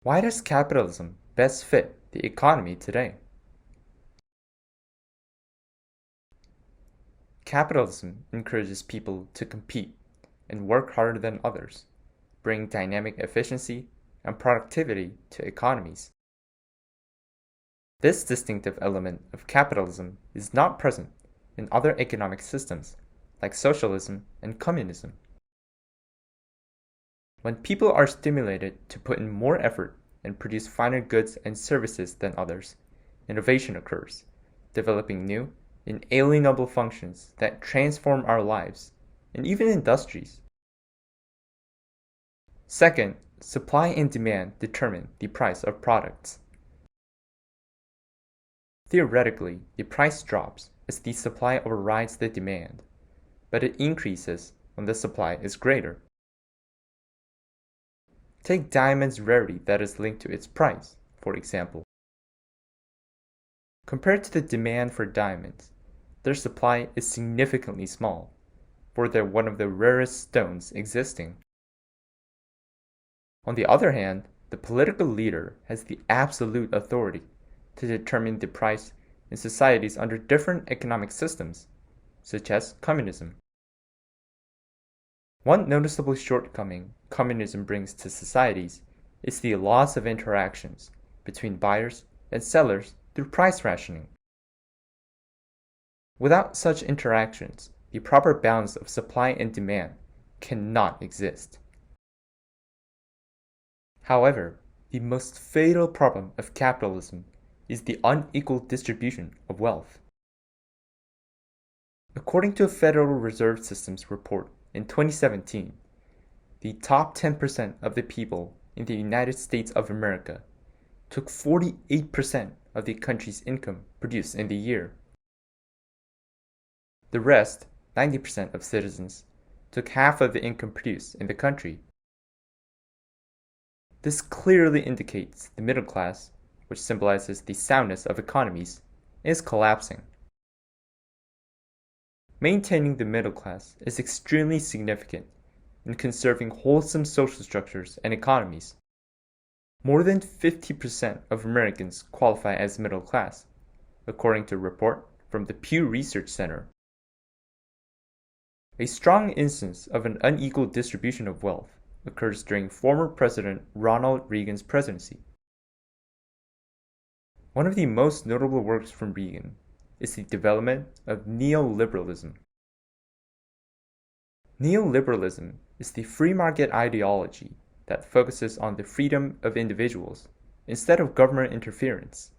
Why does capitalism best fit the economy today? Capitalism encourages people to compete and work harder than others, bring dynamic efficiency and productivity to economies. This distinctive element of capitalism is not present in other economic systems like socialism and communism. When people are stimulated to put in more effort and produce finer goods and services than others, innovation occurs, developing new, inalienable functions that transform our lives and even industries. Second, supply and demand determine the price of products. Theoretically, the price drops as the supply overrides the demand, but it increases when the supply is greater. Take diamond's rarity that is linked to its price, for example. Compared to the demand for diamonds, their supply is significantly small, for they're one of the rarest stones existing. On the other hand, the political leader has the absolute authority to determine the price in societies under different economic systems, such as communism. One noticeable shortcoming communism brings to societies is the loss of interactions between buyers and sellers through price rationing. Without such interactions, the proper balance of supply and demand cannot exist. However, the most fatal problem of capitalism is the unequal distribution of wealth. According to a Federal Reserve System's report in 2017, the top 10% of the people in the United States of America took 48% of the country's income produced in the year. The rest, 90% of citizens, took half of the income produced in the country. This clearly indicates the middle class, which symbolizes the soundness of economies, is collapsing. Maintaining the middle class is extremely significant in conserving wholesome social structures and economies. More than 50% of Americans qualify as middle class, according to a report from the Pew Research Center. A strong instance of an unequal distribution of wealth occurs during former President Ronald Reagan's presidency. One of the most notable works from Reagan is the development of neoliberalism. Neoliberalism is the free market ideology that focuses on the freedom of individuals instead of government interference.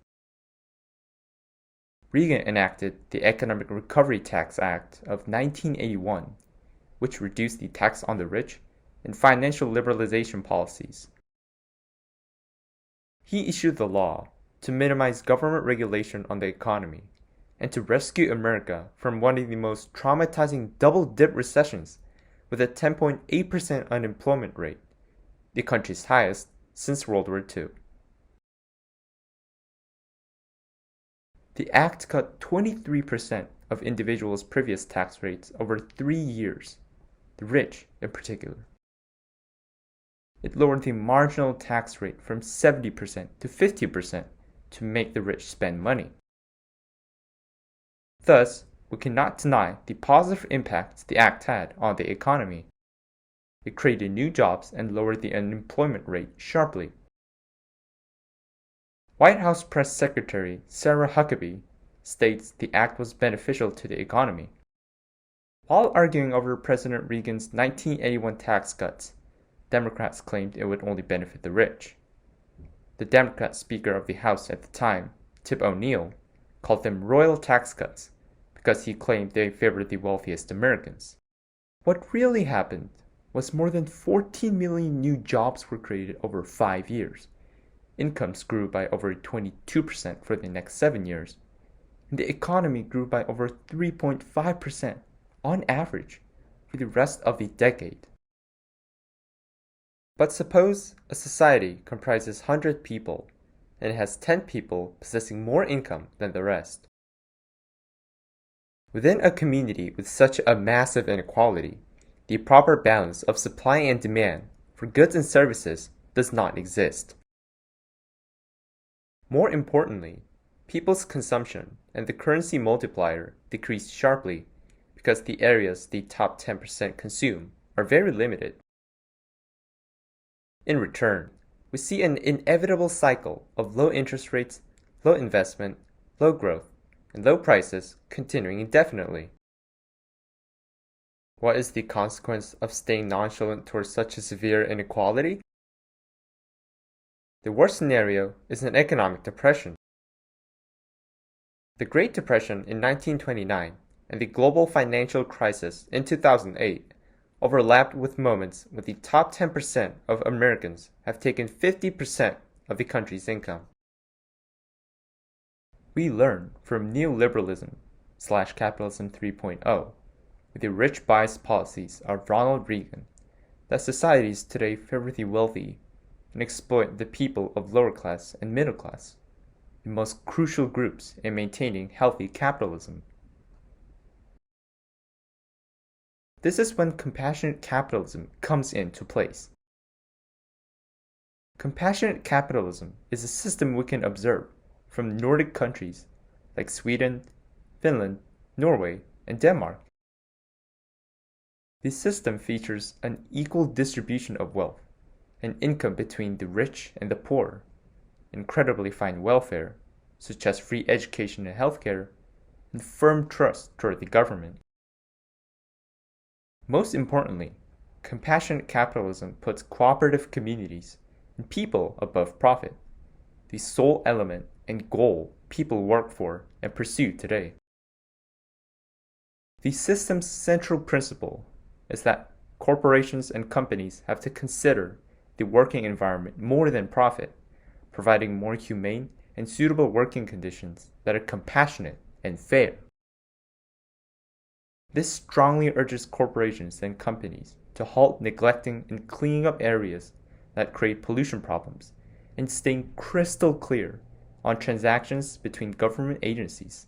Reagan enacted the Economic Recovery Tax Act of 1981, which reduced the tax on the rich and financial liberalization policies. He issued the law to minimize government regulation on the economy and to rescue America from one of the most traumatizing double-dip recessions with a 10.8% unemployment rate, the country's highest since World War II. The act cut 23% of individuals' previous tax rates over 3 years, the rich in particular. It lowered the marginal tax rate from 70% to 50% to make the rich spend money. Thus, we cannot deny the positive impact the act had on the economy. It created new jobs and lowered the unemployment rate sharply. White House Press Secretary Sarah Huckabee states the act was beneficial to the economy. While arguing over President Reagan's 1981 tax cuts, Democrats claimed it would only benefit the rich. The Democrat Speaker of the House at the time, Tip O'Neill, called them royal tax cuts because he claimed they favored the wealthiest Americans. What really happened was more than 14 million new jobs were created over 5 years. Incomes grew by over 22% for the next 7 years, and the economy grew by over 3.5% on average for the rest of the decade. But suppose a society comprises 100 people and it has 10 people possessing more income than the rest. Within a community with such a massive inequality, the proper balance of supply and demand for goods and services does not exist. More importantly, people's consumption and the currency multiplier decreased sharply because the areas the top 10% consume are very limited. In return, we see an inevitable cycle of low interest rates, low investment, low growth, and low prices continuing indefinitely. What is the consequence of staying nonchalant towards such a severe inequality? The worst scenario is an economic depression. The Great Depression in 1929 and the global financial crisis in 2008 overlapped with moments when the top 10% of Americans have taken 50% of the country's income. We learn from neoliberalism/capitalism 3.0 with the rich bias policies of Ronald Reagan that societies today favor the wealthy and exploit the people of lower class and middle class, the most crucial groups in maintaining healthy capitalism. This is when compassionate capitalism comes into place. Compassionate capitalism is a system we can observe from Nordic countries like Sweden, Finland, Norway, and Denmark. This system features an equal distribution of wealth and income between the rich and the poor, incredibly fine welfare, such as free education and healthcare, and firm trust toward the government. Most importantly, compassionate capitalism puts cooperative communities and people above profit, the sole element and goal people work for and pursue today. The system's central principle is that corporations and companies have to consider the working environment more than profit, providing more humane and suitable working conditions that are compassionate and fair. This strongly urges corporations and companies to halt neglecting and cleaning up areas that create pollution problems and staying crystal clear on transactions between government agencies.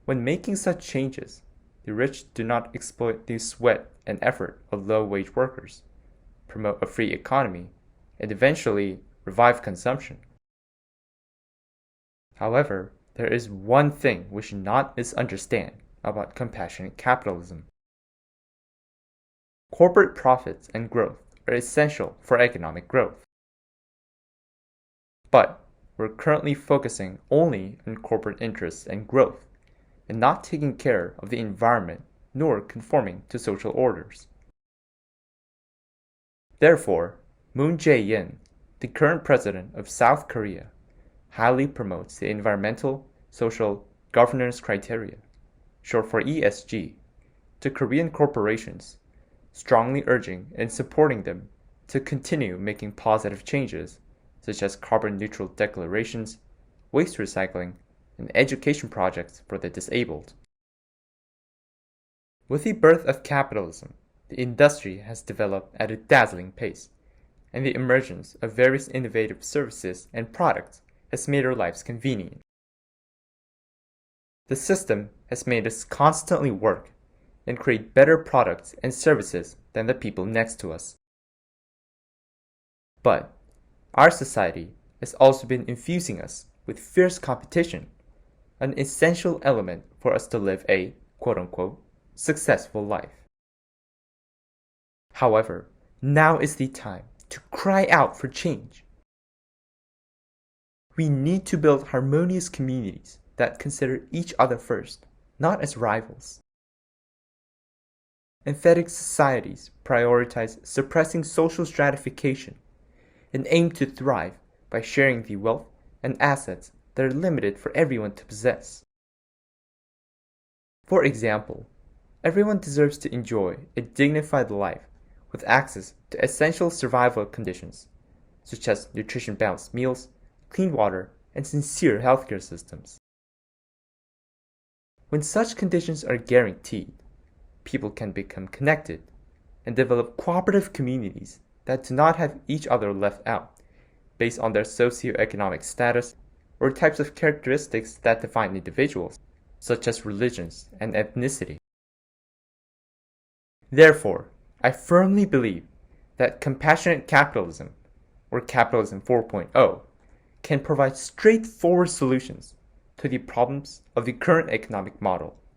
When making such changes, the rich do not exploit the sweat and effort of low-wage workers, promote a free economy, and eventually revive consumption. However, there is one thing we should not misunderstand about compassionate capitalism. Corporate profits and growth are essential for economic growth. But we're currently focusing only on corporate interests and growth, and not taking care of the environment nor conforming to social orders. Therefore, Moon Jae-in, the current president of South Korea, highly promotes the environmental, social, governance criteria, short for ESG, to Korean corporations, strongly urging and supporting them to continue making positive changes, such as carbon neutral declarations, waste recycling, and education projects for the disabled. With the birth of capitalism, the industry has developed at a dazzling pace, and the emergence of various innovative services and products has made our lives convenient. The system has made us constantly work and create better products and services than the people next to us. But our society has also been infusing us with fierce competition, an essential element for us to live a, quote-unquote, successful life. However, now is the time to cry out for change. We need to build harmonious communities that consider each other first, not as rivals. Empathetic societies prioritize suppressing social stratification and aim to thrive by sharing the wealth and assets that are limited for everyone to possess. For example, everyone deserves to enjoy a dignified life with access to essential survival conditions, such as nutrition-balanced meals, clean water, and sincere healthcare systems. When such conditions are guaranteed, people can become connected and develop cooperative communities that do not have each other left out based on their socioeconomic status or types of characteristics that define individuals, such as religions and ethnicity. Therefore, I firmly believe that compassionate capitalism, or Capitalism 4.0, can provide straightforward solutions to the problems of the current economic model.